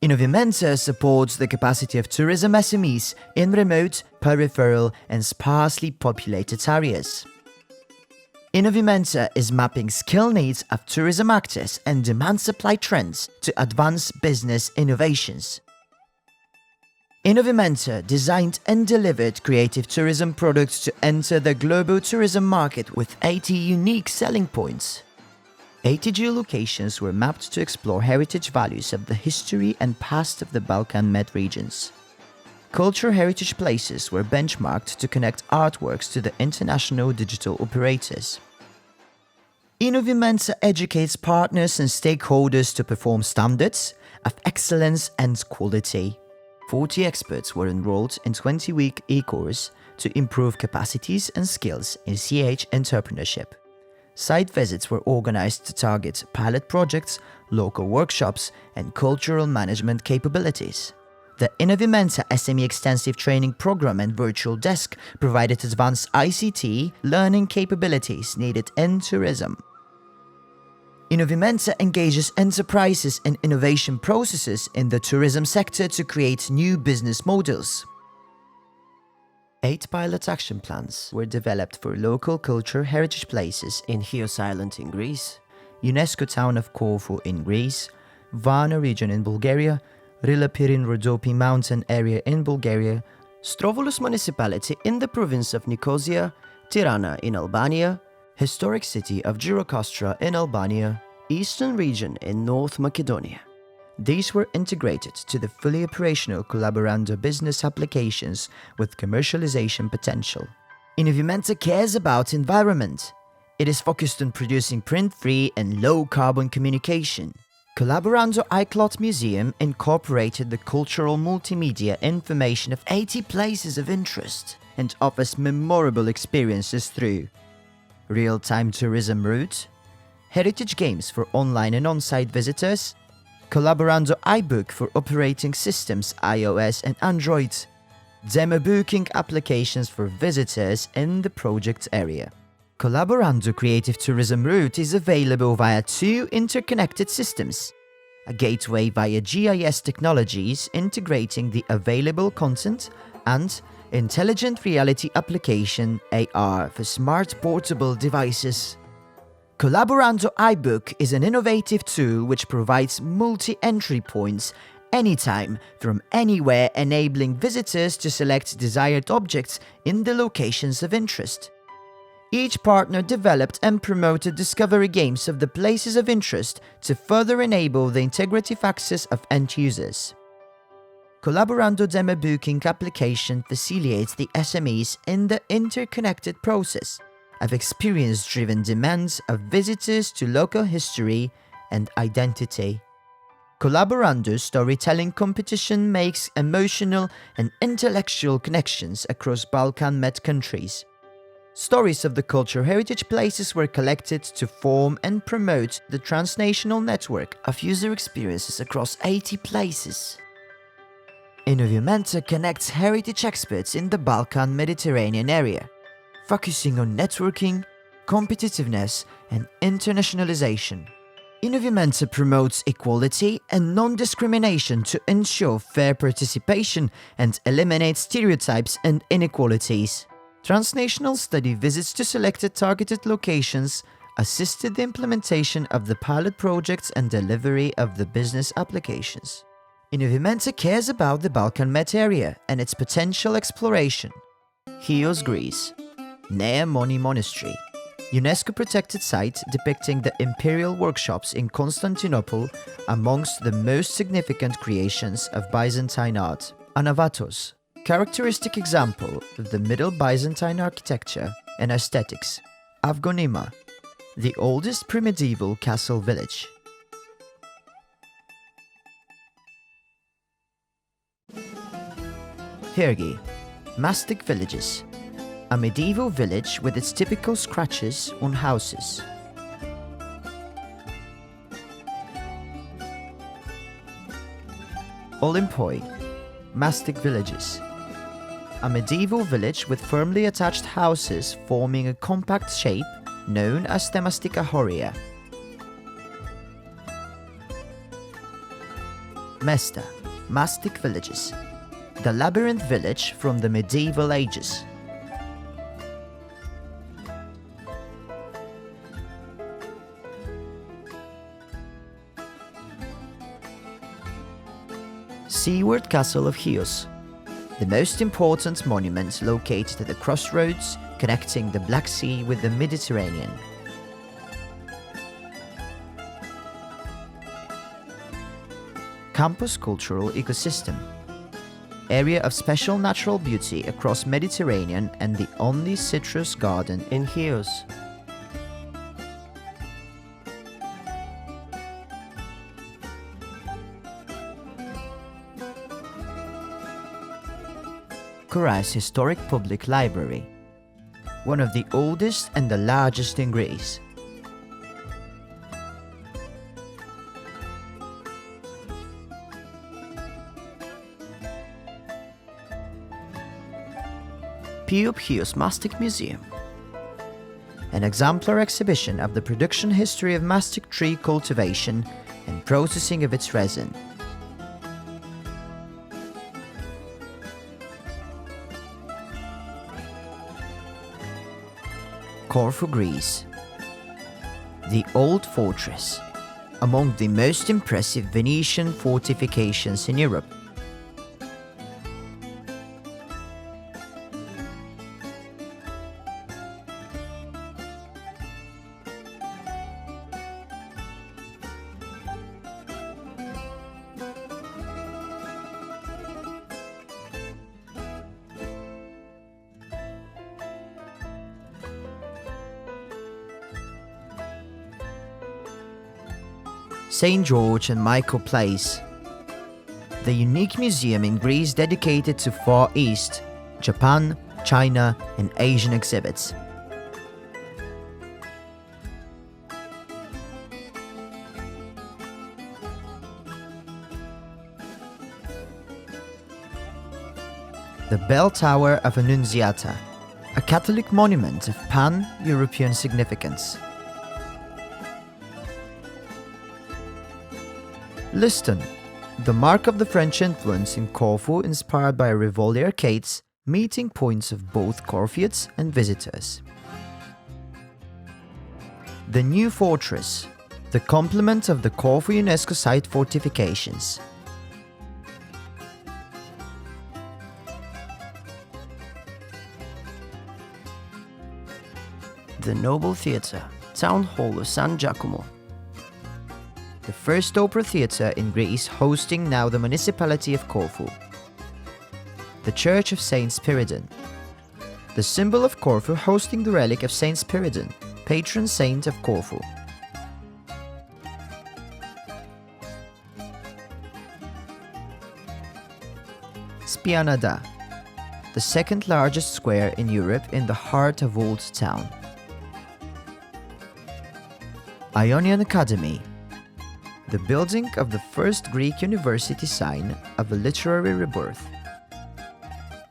INNOViMENTOR supports the capacity of tourism SMEs in remote, peripheral and sparsely populated areas. INNOViMENTOR is mapping skill needs of tourism actors and demand-supply trends to advance business innovations. INNOViMENTOR designed and delivered creative tourism products to enter the global tourism market with 80 unique selling points. 80 geolocations were mapped to explore heritage values of the history and past of the Balkan Med regions. Cultural heritage places were benchmarked to connect artworks to the international digital operators. INNOViMENTOR educates partners and stakeholders to perform standards of excellence and quality. 40 experts were enrolled in 20-week e-course to improve capacities and skills in CH entrepreneurship. Site visits were organized to target pilot projects, local workshops, and cultural management capabilities. The INNOViMENTOR SME Extensive Training Program and Virtual Desk provided advanced ICT learning capabilities needed in tourism. INNOViMENTOR engages enterprises and innovation processes in the tourism sector to create new business models. 8 pilot action plans were developed for local cultural heritage places in Chios Island in Greece, UNESCO town of Corfu in Greece, Varna region in Bulgaria, Rila-Pirin-Rhodope mountain area in Bulgaria, Strovolos municipality in the province of Nicosia, Tirana in Albania, historic city of Girokastra in Albania, eastern region in North Macedonia. These were integrated to the fully operational Collaborando business applications with commercialization potential. INNOViMENTOR cares about environment. It is focused on producing print-free and low-carbon communication. Collaborando iCloud Museum incorporated the cultural multimedia information of 80 places of interest and offers memorable experiences through real-time tourism route, heritage games for online and on-site visitors, Collaborando iBook for operating systems iOS and Android, demo booking applications for visitors in the project area. Collaborando Creative Tourism Route is available via 2 interconnected systems, a gateway via GIS technologies integrating the available content and intelligent reality application AR for smart portable devices. Collaborando iBook is an innovative tool which provides multi-entry points anytime from anywhere, enabling visitors to select desired objects in the locations of interest. Each partner developed and promoted discovery games of the places of interest to further enable the integrative access of end users. Collaborando demo booking application facilitates the SMEs in the interconnected process of experience-driven demands of visitors to local history and identity. Collaborando storytelling competition makes emotional and intellectual connections across Balkan Med countries. Stories of the cultural heritage places were collected to form and promote the transnational network of user experiences across 80 places. INNOViMENTOR connects heritage experts in the Balkan Mediterranean area, focusing on networking, competitiveness, and internationalization. INNOViMENTOR promotes equality and non-discrimination to ensure fair participation and eliminate stereotypes and inequalities. Transnational study visits to selected targeted locations assisted the implementation of the pilot projects and delivery of the business applications. INNOViMENTOR cares about the Balkan Med area and its potential exploration. Chios, Greece. Nea Moni Monastery, UNESCO protected site depicting the imperial workshops in Constantinople amongst the most significant creations of Byzantine art. Anavatos, characteristic example of the Middle Byzantine architecture and aesthetics. Avgonima, the oldest pre-medieval castle village. Hergi, mastic villages. A medieval village with its typical scratches on houses. Olympoi, mastic villages. A medieval village with firmly attached houses forming a compact shape known as Themastika Horia. Mesta, mastic villages, the labyrinth village from the medieval ages. Seaward Castle of Chios, the most important monument located at the crossroads connecting the Black Sea with the Mediterranean. Campus Cultural Ecosystem, area of special natural beauty across Mediterranean and the only citrus garden in Chios. Kourasi Historic Public Library, one of the oldest and the largest in Greece. Chios Mastic Museum, an exemplar exhibition of the production history of mastic tree cultivation and processing of its resin. Corfu, Greece. The Old Fortress, among the most impressive Venetian fortifications in Europe. St. George and Michael Place, the unique museum in Greece dedicated to Far East, Japan, China, and Asian exhibits. The Bell Tower of Annunziata, a Catholic monument of pan-European significance. Liston, the mark of the French influence in Corfu inspired by Rivoli arcades, meeting points of both Corfians and visitors. The New Fortress, the complement of the Corfu UNESCO site fortifications. The Noble Theatre, Town Hall of San Giacomo. The first opera theatre in Greece, hosting now the municipality of Corfu. The Church of Saint Spiridon, the symbol of Corfu, hosting the relic of Saint Spiridon, patron saint of Corfu. Spianada, the second largest square in Europe in the heart of Old Town. Ionian Academy, the building of the first Greek university sign of a literary rebirth.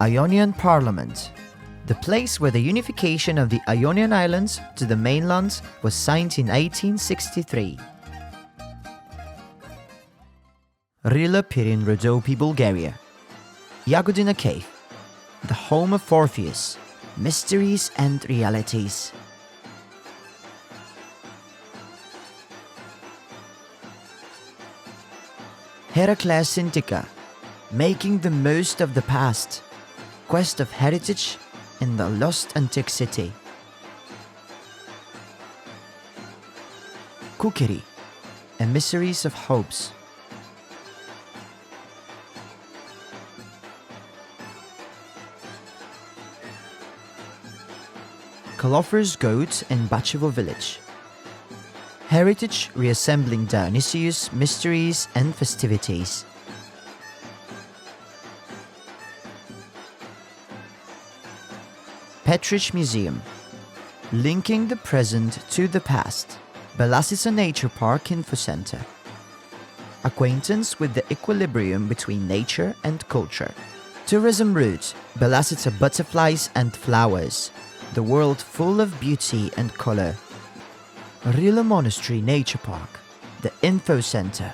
Ionian Parliament, the place where the unification of the Ionian Islands to the mainland was signed in 1863. Rila Pirin Rhodope, Bulgaria. Yagodina Cave, the home of Orpheus, mysteries and realities. Heracles Sintica, making the most of the past, quest of heritage in the lost antique city. Kukeri, emissaries of hopes. Kalofer's Goat in Bachevo village. Heritage reassembling Dionysius, mysteries and festivities. Petrich Museum, linking the present to the past. Belasica Nature Park Info Center. Acquaintance with the equilibrium between nature and culture. Tourism route, Belasica butterflies and flowers. The world full of beauty and color. Rila Monastery Nature Park, the Info Center.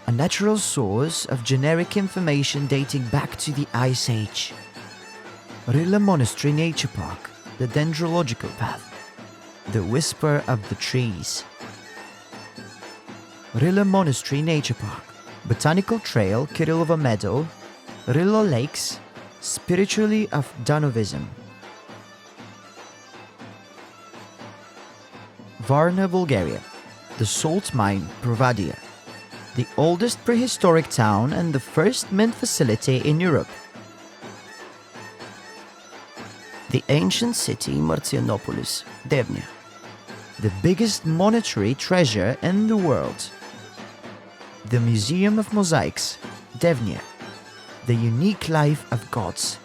a natural source of generic information dating back to the Ice Age. Rila Monastery Nature Park, the Dendrological Path, the Whisper of the Trees. Rila Monastery Nature Park, Botanical Trail, Kirillova Meadow, Rila Lakes, Spiritually of Danovism. Varna, Bulgaria, the salt mine Provadia, the oldest prehistoric town and the first mint facility in Europe. The ancient city Marcianopolis, Devnya, the biggest monetary treasure in the world. The Museum of Mosaics, Devnya, the unique life of gods.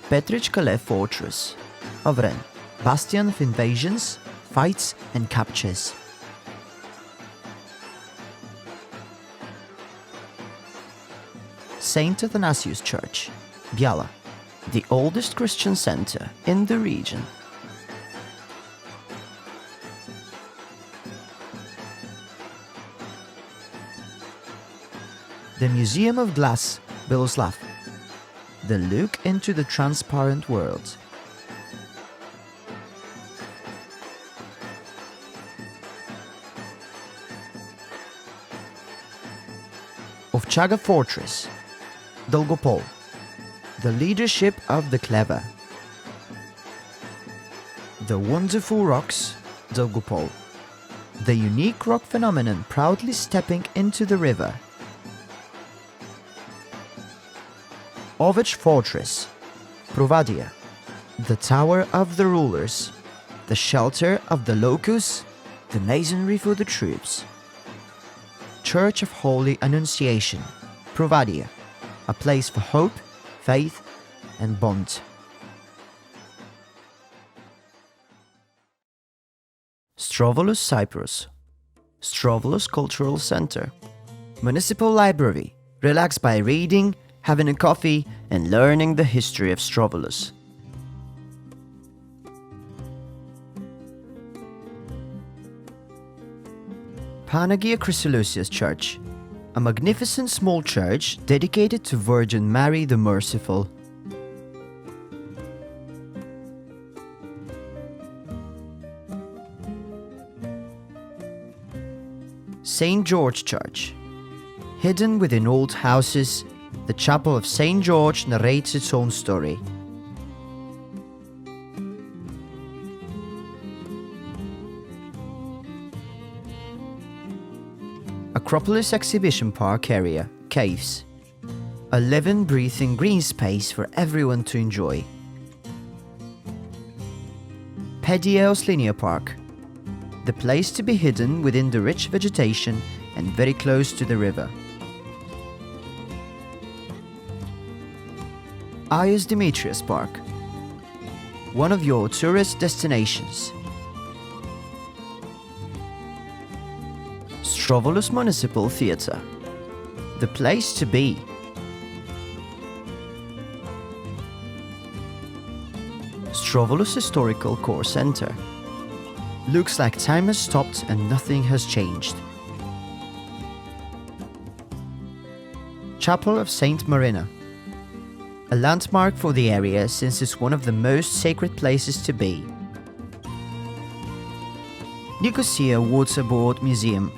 Petrichkale Fortress, Ovren, bastion of invasions, fights and captures. Saint Athanasius Church, Biala, the oldest Christian center in the region. The Museum of Glass, Beloslav, the look into the transparent world. Ovchaga Fortress, Dolgopol, the leadership of the clever. The wonderful rocks, Dolgopol, the unique rock phenomenon proudly stepping into the river. Ovech Fortress, Provadia, the Tower of the Rulers, the shelter of the locus, the masonry for the troops. Church of Holy Annunciation, Provadia, a place for hope, faith and bond. Strovolos, Cyprus, Strovolos Cultural Center, Municipal Library, relax by reading, having a coffee and learning the history of Strovolos. Panagia Chrysoleucias Church, a magnificent small church dedicated to Virgin Mary the Merciful. St. George Church, hidden within old houses, the chapel of St. George narrates its own story. Acropolis Exhibition Park area, caves. A living, breathing green space for everyone to enjoy. Pediaeos Linear Park, the place to be hidden within the rich vegetation and very close to the river. Ios Demetrius Park, one of your tourist destinations. Strovolos Municipal Theatre, the place to be. Strovolos Historical Core Center, looks like time has stopped and nothing has changed. Chapel of Saint Marina, a landmark for the area since it's one of the most sacred places to be. Nicosia Waterboard Museum,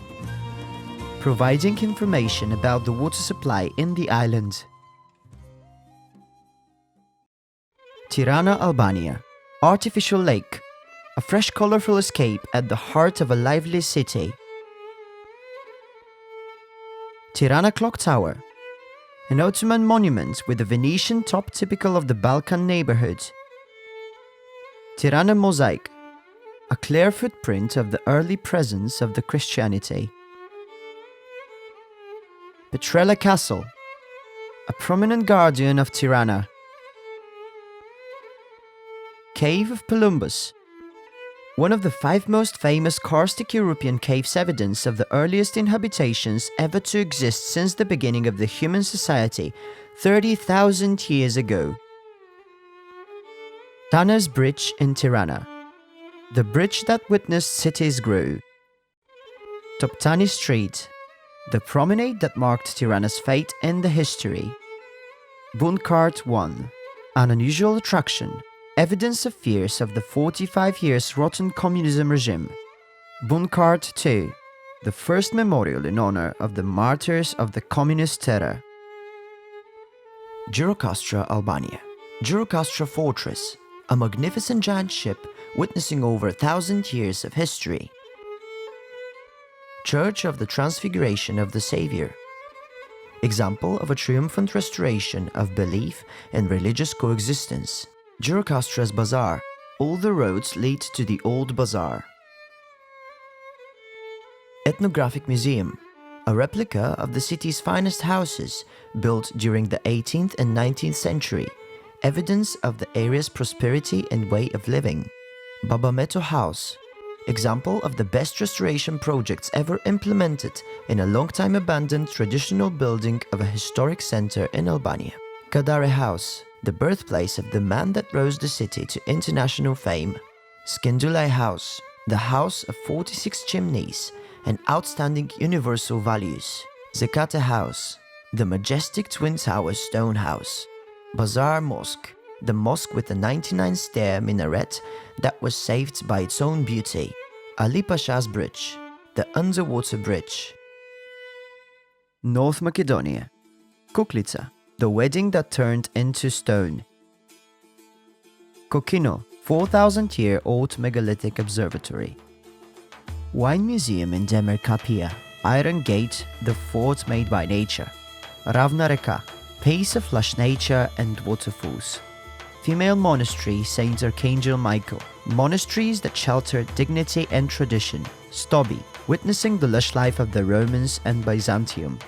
providing information about the water supply in the island. Tirana, Albania, artificial lake, a fresh colorful escape at the heart of a lively city. Tirana Clock Tower, an Ottoman monument with a Venetian top typical of the Balkan neighborhood. Tirana Mosaic, a clear footprint of the early presence of the Christianity. Petrella Castle, a prominent guardian of Tirana. Cave of Palumbus, one of the 5 most famous karstic European caves, evidence of the earliest inhabitations ever to exist since the beginning of the human society 30,000 years ago. Tanner's Bridge in Tirana, the bridge that witnessed cities grow. Toptani Street, the promenade that marked Tirana's fate in the history. Bunkart 1, an unusual attraction, evidence of fears of the 45 years rotten communism regime. Bunkart 2, the first memorial in honor of the martyrs of the communist terror. Gjirokastra, Albania. Gjirokastra Fortress, a magnificent giant ship witnessing over 1,000 years of history. Church of the Transfiguration of the Savior, example of a triumphant restoration of belief in religious coexistence. Girokastra's Bazaar, all the roads lead to the Old Bazaar. Ethnographic Museum, a replica of the city's finest houses built during the 18th and 19th century, evidence of the area's prosperity and way of living. Babameto House, example of the best restoration projects ever implemented in a long-time abandoned traditional building of a historic center in Albania. Kadare House, the birthplace of the man that rose the city to international fame. Skindulai House, the house of 46 chimneys and outstanding universal values. Zekate House, the majestic twin tower stone house. Bazar Mosque, the mosque with the 99-stair minaret that was saved by its own beauty. Ali Pasha's Bridge, the underwater bridge. North Macedonia. Kuklica, the wedding that turned into stone. Kokino, 4,000-year-old megalithic observatory. Wine Museum in Demir Kapia, Iron Gate, the fort made by nature. Ravna Reka, place of lush nature and waterfalls. Female monastery, Saint Archangel Michael. Monasteries that shelter dignity and tradition. Stobi, witnessing the lush life of the Romans and Byzantium.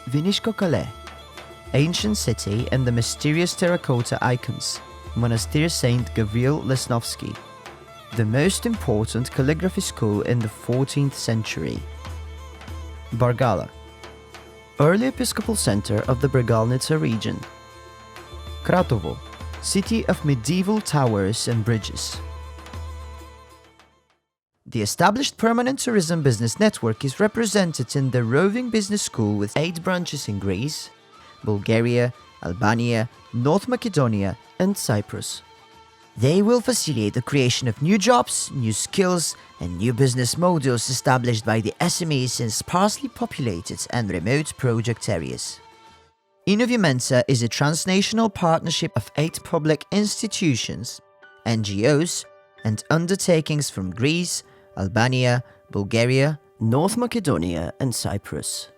Vinishko Kale, ancient city and the mysterious terracotta icons. Monastir Saint Gavril Lesnovsky, the most important calligraphy school in the 14th century. Bargala, early episcopal center of the Bregalnica region. Kratovo, city of medieval towers and bridges. The established permanent tourism business network is represented in the Roving Business School with 8 branches in Greece, Bulgaria, Albania, North Macedonia and Cyprus. They will facilitate the creation of new jobs, new skills and new business models established by the SMEs in sparsely populated and remote project areas. INNOViMENTOR is a transnational partnership of 8 public institutions, NGOs and undertakings from Greece, Albania, Bulgaria, North Macedonia and Cyprus.